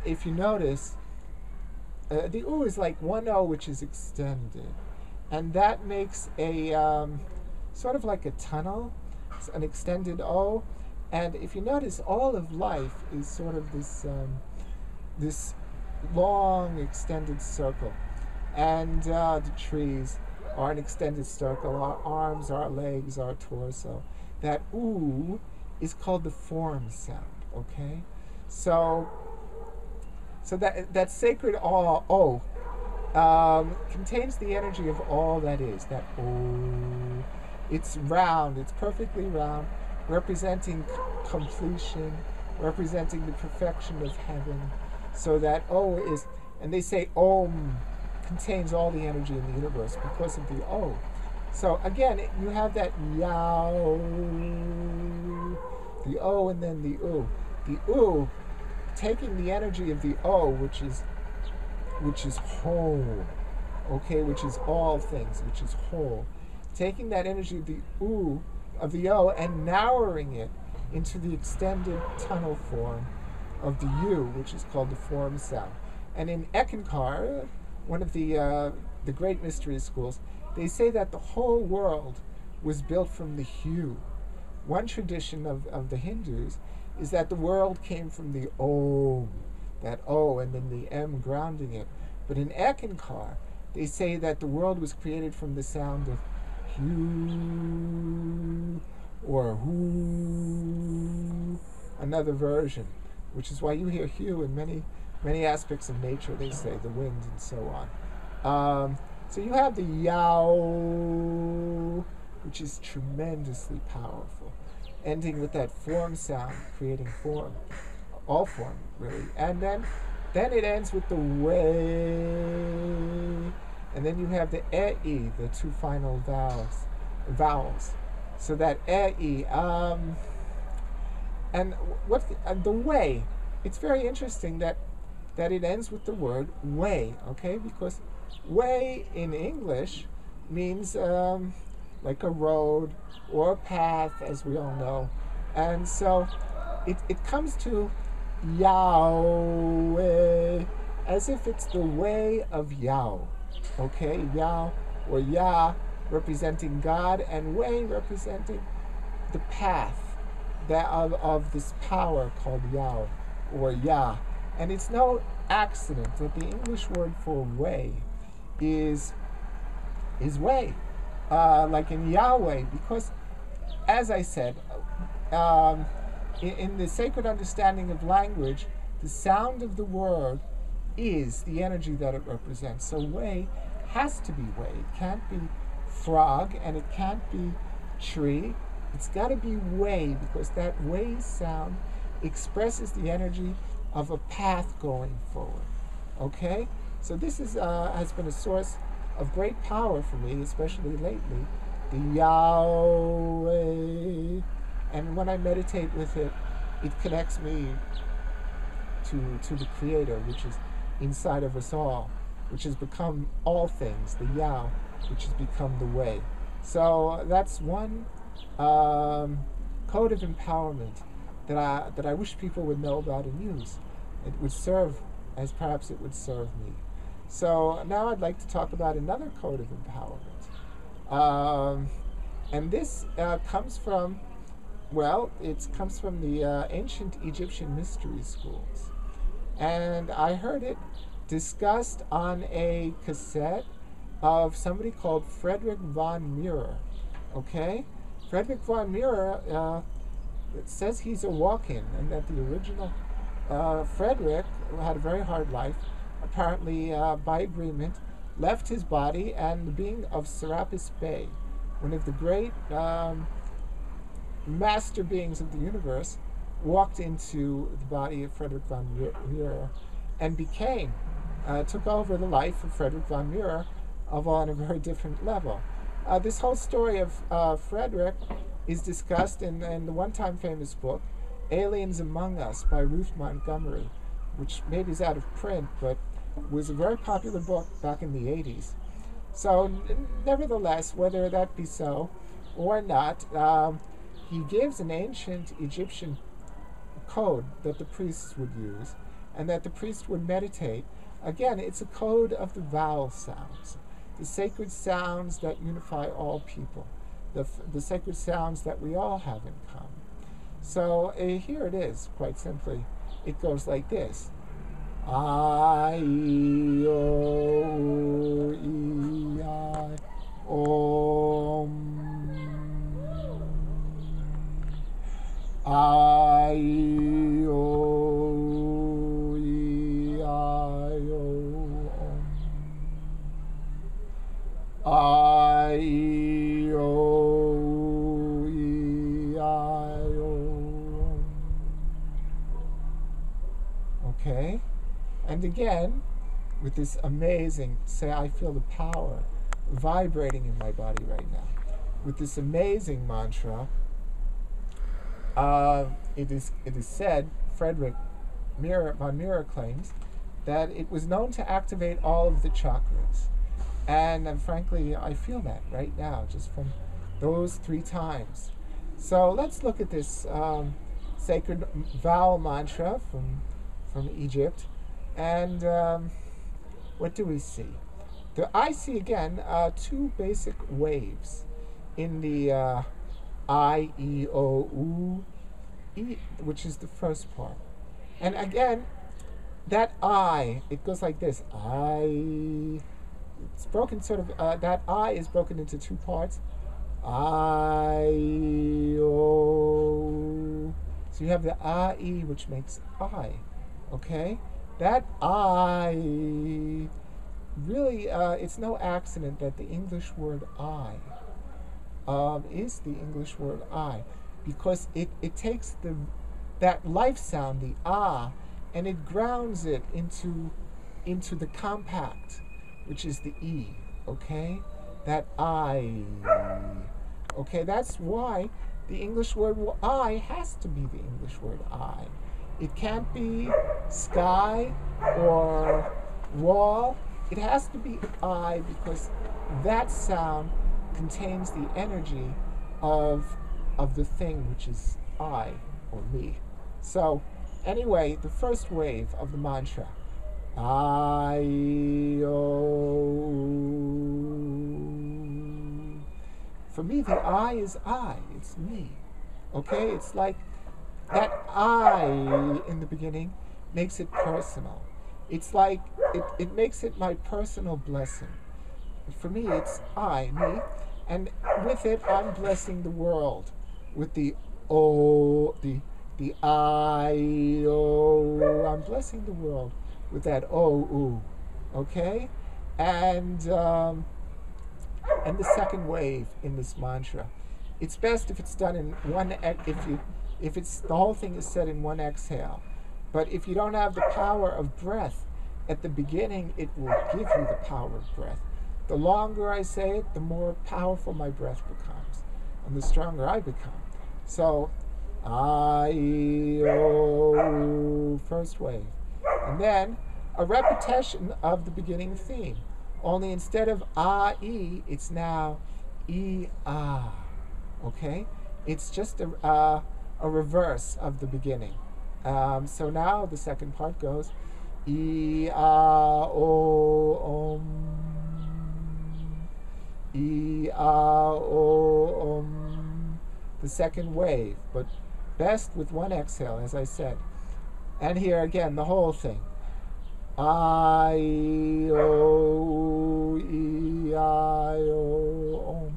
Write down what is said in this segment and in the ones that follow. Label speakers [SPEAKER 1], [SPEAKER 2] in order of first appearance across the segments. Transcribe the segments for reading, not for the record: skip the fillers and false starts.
[SPEAKER 1] if you notice, the U is like one O which is extended, and that makes a sort of like a tunnel, an extended O. And if you notice, all of life is sort of this long extended circle, and the trees are an extended circle. Our arms, our legs, our torso. That U is called the form sound. Okay, so that sacred O contains the energy of all that is. That O, it's round. It's perfectly round, representing completion, representing the perfection of heaven. So that O is, and they say Om contains all the energy in the universe because of the O. So again, you have that Yao, the O, and then the U. The U, taking the energy of the O, which is whole, okay, which is all things, which is whole, taking that energy of the U, of the O, and narrowing it into the extended tunnel form of the U, which is called the form sound. And in Ekankar, one of the great mystery schools, they say that the whole world was built from the Hu. One tradition of the Hindus is that the world came from the Om, that O, and then the M grounding it. But in Ekankar, they say that the world was created from the sound of Hu or Hu, another version, which is why you hear Hu in many aspects of nature. They say the wind and so on. So you have the Yao, which is tremendously powerful, ending with that form sound, creating form, all form really, and then it ends with the Wei, and then you have the E, the two final vowels. So that E, and what the Wei? It's very interesting that it ends with the word way, okay? Because way in English means like a road or a path, as we all know. And so it comes to Yahweh as if it's the way of Yao, okay? Yao or Yah representing God, and way representing the path that of this power called Yao or Yah. And it's no accident that the English word for way is way, like in Yahweh, because, as I said, in the sacred understanding of language, the sound of the word is the energy that it represents. So way has to be way. It can't be frog, and it can't be tree. It's got to be way, because that way sound expresses the energy of a path going forward. Okay? So this is has been a source of great power for me, especially lately, the Yahweh. And when I meditate with it, it connects me to the Creator, which is inside of us all, which has become all things, the Yah, which has become the way. So that's one code of empowerment that I wish people would know about and use. It would serve as perhaps it would serve me. So now I'd like to talk about another code of empowerment. And this comes from, it comes from the ancient Egyptian mystery schools. And I heard it discussed on a cassette of somebody called Frederick von Murer. Okay? Frederick von Murer, it says he's a walk-in, and that the original Frederick, who had a very hard life, apparently by agreement, left his body, and the being of Serapis Bey, one of the great master beings of the universe, walked into the body of Frederick von Murer and took over the life of Frederick von Murer, on a very different level. This whole story of Frederick is discussed in the one-time famous book, Aliens Among Us by Ruth Montgomery, which maybe is out of print, but was a very popular book back in the 80s. So, nevertheless, whether that be so or not, he gives an ancient Egyptian code that the priests would use, and that the priest would meditate. Again, it's a code of the vowel sounds, the sacred sounds that unify all people, the sacred sounds that we all have in common. So here it is, quite simply. It goes like this. I, O, E, I, Om. I, O, E, I, O, Om. I, O, E, I, O, Om. Okay? And again, with this amazing, say, I feel the power vibrating in my body right now. With this amazing mantra, it is said, Friedrich von Mira claims, that it was known to activate all of the chakras. And frankly, I feel that right now, just from those 3 times. So let's look at this sacred vowel mantra from Egypt. And what do we see? I see, again, 2 basic waves in the I, E, O, U, E, which is the first part. And again, that I, it goes like this. I, it's broken sort of, that I is broken into 2 parts. I, O. So you have the I, E, which makes I, okay? That I, really, it's no accident that the English word I is the English word I, because it takes that life sound, the ah, and it grounds it into the compact, which is the E, okay? That I, okay? That's why the English word I has to be the English word I. It can't be sky or wall. It has to be I, because that sound contains the energy of the thing, which is I, or me. So anyway, the first wave of the mantra, I, O. For me, the I is I. It's me. Okay? It's like that I in the beginning makes it personal. It's like it makes it my personal blessing. For me, it's I, me, and with it, I'm blessing the world with the O, the I, O. I'm blessing the world with that O, U, okay? And the second wave in this mantra, it's best if it's done in one. If it's the whole thing is said in one exhale. But if you don't have the power of breath at the beginning, it will give you the power of breath. The longer I say it, the more powerful my breath becomes, and the stronger I become. So, I, O, first wave. And then a repetition of the beginning theme. Only instead of A, E, it's now E, A. Okay? It's just a reverse of the beginning. So now the second part goes E, A, O, Om. E, A, O, Om. The second wave, but best with one exhale, as I said. And here again, the whole thing. I, O, E, I, O, Om.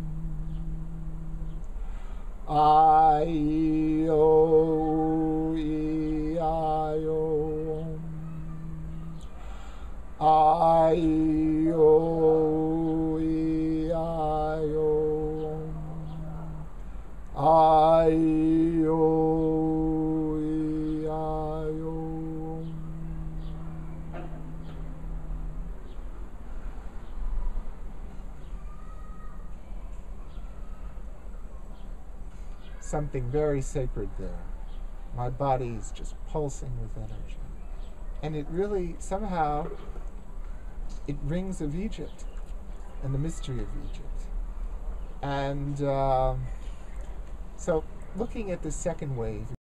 [SPEAKER 1] I, O, E, I, O, Om. I, O, E, I, O, Om. I, O, E, I, O, Om. Something very sacred there. My body is just pulsing with energy. And it really, somehow, it rings of Egypt and the mystery of Egypt. And so looking at the second wave,